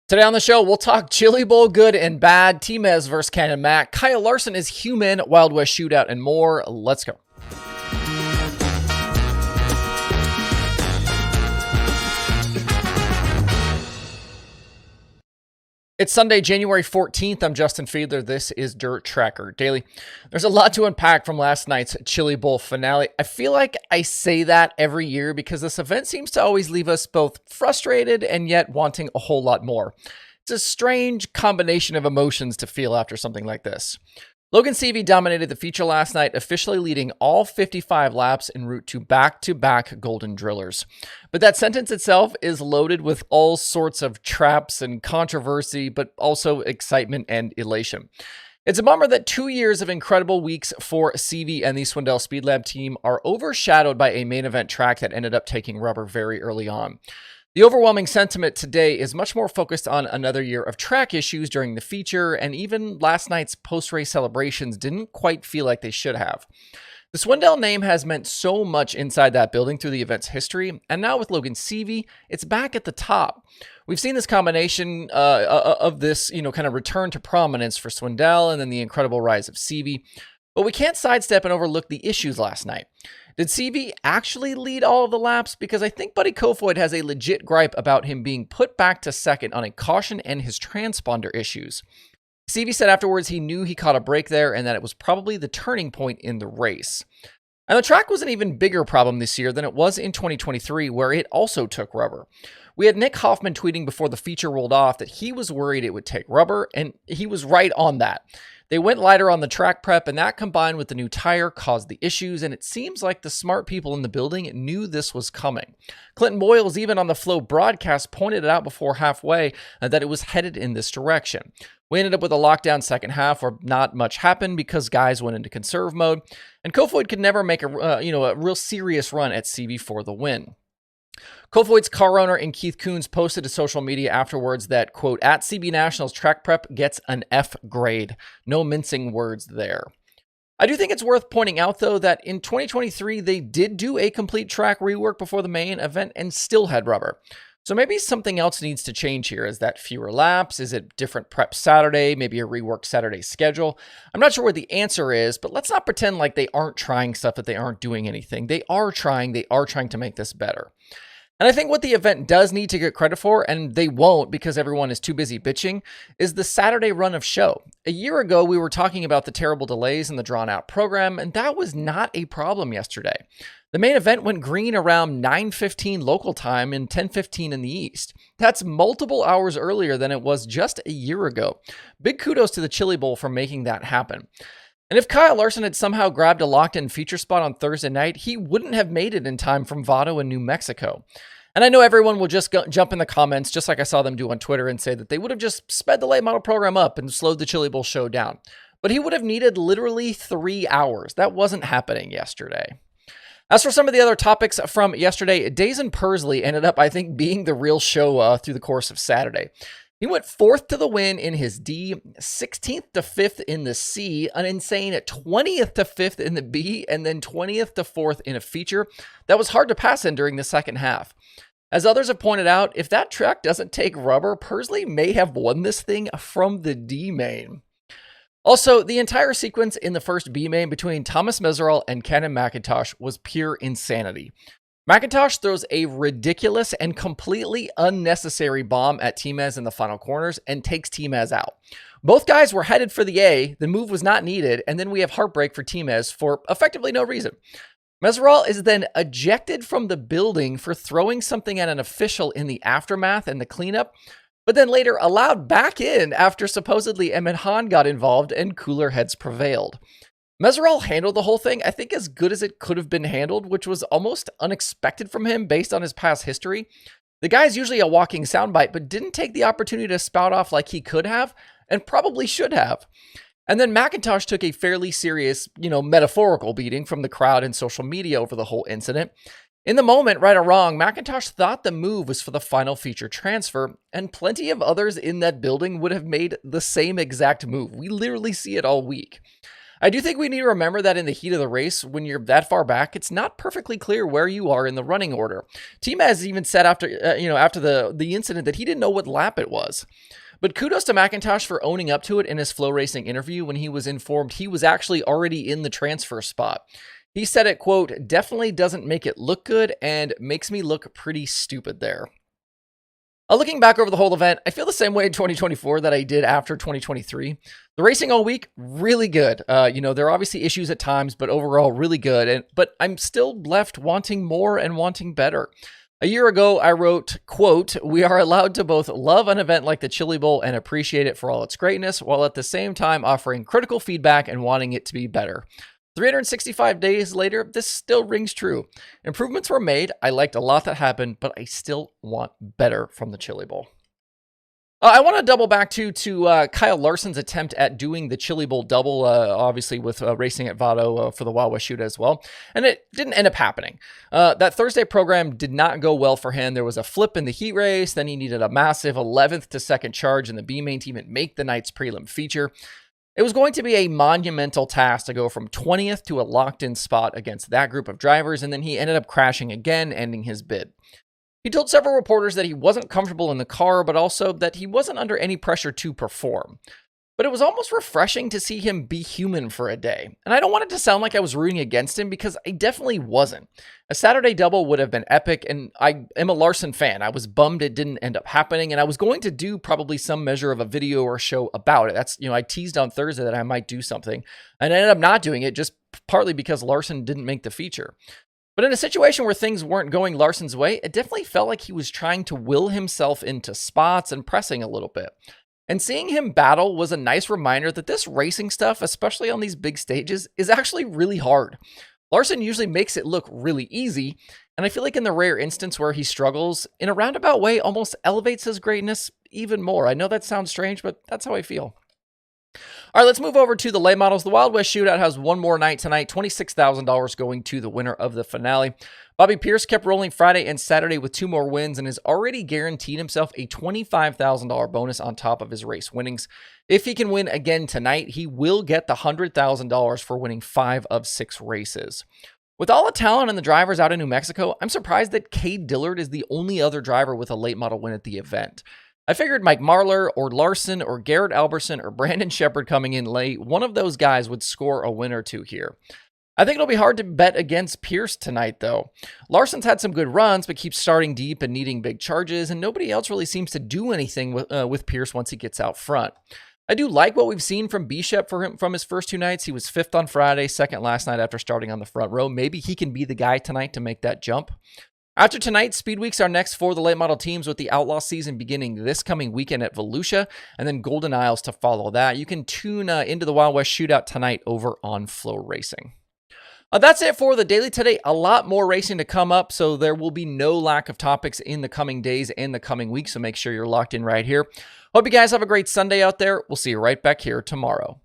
Today on the show, we'll talk Chili Bowl good and bad, TMez versus Ken and Mac, Kyle Larson is human, Wild West Shootout, and more. Let's go. It's Sunday, January 14th. I'm Justin Fiedler. This is DIRTRACKR Daily. There's a lot to unpack from last night's Chili Bowl finale. I feel like I say that every year because this event seems to always leave us both frustrated and yet wanting a whole lot more. It's a strange combination of emotions to feel after something like this. Logan Seavey dominated the feature last night, officially leading all 55 laps en route to back-to-back Golden Drillers. But that sentence itself is loaded with all sorts of traps and controversy, but also excitement and elation. It's a bummer that 2 years of incredible weeks for Seavey and the Swindell Speed Lab team are overshadowed by a main event track that ended up taking rubber very early on. The overwhelming sentiment today is much more focused on another year of track issues during the feature, and even last night's post-race celebrations didn't quite feel like they should have. The Swindell name has meant so much inside that building through the event's history, and now with Logan Seavey, it's back at the top. We've seen this combination of this, kind of return to prominence for Swindell and then the incredible rise of Seavey, but we can't sidestep and overlook the issues last night. Did Seavey actually lead all of the laps? Because I think Buddy Kofoid has a legit gripe about him being put back to second on a caution and his transponder issues. Seavey said afterwards he knew he caught a break there and that it was probably the turning point in the race. And the track was an even bigger problem this year than it was in 2023, where it also took rubber. We had Nick Hoffman tweeting before the feature rolled off that he was worried it would take rubber, and he was right on that. They went lighter on the track prep, and that combined with the new tire caused the issues, and it seems like the smart people in the building knew this was coming. Clinton Boyles, even on the Flow broadcast, pointed it out before halfway that it was headed in this direction. We ended up with a lockdown second half where not much happened because guys went into conserve mode, and Kofoid could never make a real serious run at Seavey for the win. Kofoid's car owner and Keith Coons posted to social media afterwards that, quote, at CB Nationals track prep gets an F grade. No mincing words there. I do think it's worth pointing out, though, that in 2023, they did do a complete track rework before the main event and still had rubber. So maybe something else needs to change here. Is that fewer laps? Is it different prep Saturday? Maybe a reworked Saturday schedule? I'm not sure what the answer is, but let's not pretend like they aren't trying stuff, that they aren't doing anything. They are trying to make this better. And I think what the event does need to get credit for, and they won't because everyone is too busy bitching, is the Saturday run of show. A year ago, we were talking about the terrible delays in the drawn-out program, and that was not a problem yesterday. The main event went green around 9:15 local time and 10:15 in the East. That's multiple hours earlier than it was just a year ago. Big kudos to the Chili Bowl for making that happen. And if Kyle Larson had somehow grabbed a locked-in feature spot on Thursday night, he wouldn't have made it in time from Vado in New Mexico. And I know everyone will just jump in the comments, just like I saw them do on Twitter, and say that they would have just sped the late model program up and slowed the Chili Bowl show down. But he would have needed literally 3 hours. That wasn't happening yesterday. As for some of the other topics from yesterday, Daison Pursley ended up, I think, being the real show through the course of Saturday. He went 4th to the win in his D, 16th to 5th in the C, an insane 20th to 5th in the B, and then 20th to 4th in a feature that was hard to pass in during the second half. As others have pointed out, if that track doesn't take rubber, Pursley may have won this thing from the D main. Also, the entire sequence in the first B main between Thomas Meseraull and Ken and McIntosh was pure insanity. McIntosh throws a ridiculous and completely unnecessary bomb at TMez in the final corners and takes TMez out. Both guys were headed for the A, the move was not needed, and then we have heartbreak for TMez for effectively no reason. Meseraull is then ejected from the building for throwing something at an official in the aftermath and the cleanup, but then later allowed back in after supposedly Emmett Hahn got involved and cooler heads prevailed. Meseraull handled the whole thing, I think, as good as it could have been handled, which was almost unexpected from him based on his past history. The guy's usually a walking soundbite, but didn't take the opportunity to spout off like he could have, and probably should have. And then McIntosh took a fairly serious, metaphorical beating from the crowd and social media over the whole incident. In the moment, right or wrong, McIntosh thought the move was for the final feature transfer, and plenty of others in that building would have made the same exact move. We literally see it all week. I do think we need to remember that in the heat of the race, when you're that far back, it's not perfectly clear where you are in the running order. TMez even said after the incident that he didn't know what lap it was. But kudos to McIntosh for owning up to it in his Flow Racing interview when he was informed he was actually already in the transfer spot. He said it, quote, "definitely doesn't make it look good and makes me look pretty stupid there." Looking back over the whole event, I feel the same way in 2024 that I did after 2023. The racing all week, really good. There are obviously issues at times, but overall really good. But I'm still left wanting more and wanting better. A year ago, I wrote, quote, "we are allowed to both love an event like the Chili Bowl and appreciate it for all its greatness, while at the same time offering critical feedback and wanting it to be better." 365 days later, this still rings true. Improvements were made. I liked a lot that happened, but I still want better from the Chili Bowl. I want to double back to Kyle Larson's attempt at doing the Chili Bowl double, obviously with racing at Vado for the Wild West Shootout as well. And it didn't end up happening. That Thursday program did not go well for him. There was a flip in the heat race. Then he needed a massive 11th to second charge in the B main to even make the night's prelim feature. It was going to be a monumental task to go from 20th to a locked-in spot against that group of drivers, and then he ended up crashing again, ending his bid. He told several reporters that he wasn't comfortable in the car, but also that he wasn't under any pressure to perform. But it was almost refreshing to see him be human for a day. And I don't want it to sound like I was rooting against him, because I definitely wasn't. A Saturday double would have been epic, and I am a Larson fan. I was bummed it didn't end up happening, and I was going to do probably some measure of a video or show about it. I teased on Thursday that I might do something, and I ended up not doing it, just partly because Larson didn't make the feature. But in a situation where things weren't going Larson's way, it definitely felt like he was trying to will himself into spots and pressing a little bit. And seeing him battle was a nice reminder that this racing stuff, especially on these big stages, is actually really hard. Larson usually makes it look really easy, and I feel like in the rare instance where he struggles, in a roundabout way, almost elevates his greatness even more. I know that sounds strange, but that's how I feel. All right, let's move over to the late models. The Wild West Shootout has one more night tonight, $26,000 going to the winner of the finale. Bobby Pierce kept rolling Friday and Saturday with 2 more wins and has already guaranteed himself a $25,000 bonus on top of his race winnings. If he can win again tonight, he will get the $100,000 for winning 5 of 6 races. With all the talent and the drivers out in New Mexico, I'm surprised that Cade Dillard is the only other driver with a late model win at the event. I figured Mike Marlar or Larson or Garrett Alberson or Brandon Shepard coming in late, one of those guys would score a win or two here. I think it'll be hard to bet against Pierce tonight, though. Larson's had some good runs, but keeps starting deep and needing big charges, and nobody else really seems to do anything with Pierce once he gets out front. I do like what we've seen from B-Shep for him from his first 2 nights. He was 5th on Friday, 2nd last night after starting on the front row. Maybe he can be the guy tonight to make that jump. After tonight, Speed Weeks are next for the late model teams, with the Outlaw season beginning this coming weekend at Volusia, and then Golden Isles to follow that. You can tune into the Wild West Shootout tonight over on Flow Racing. That's it for the daily today. A lot more racing to come up, so there will be no lack of topics in the coming days and the coming weeks, so make sure you're locked in right here. Hope you guys have a great Sunday out there. We'll see you right back here tomorrow.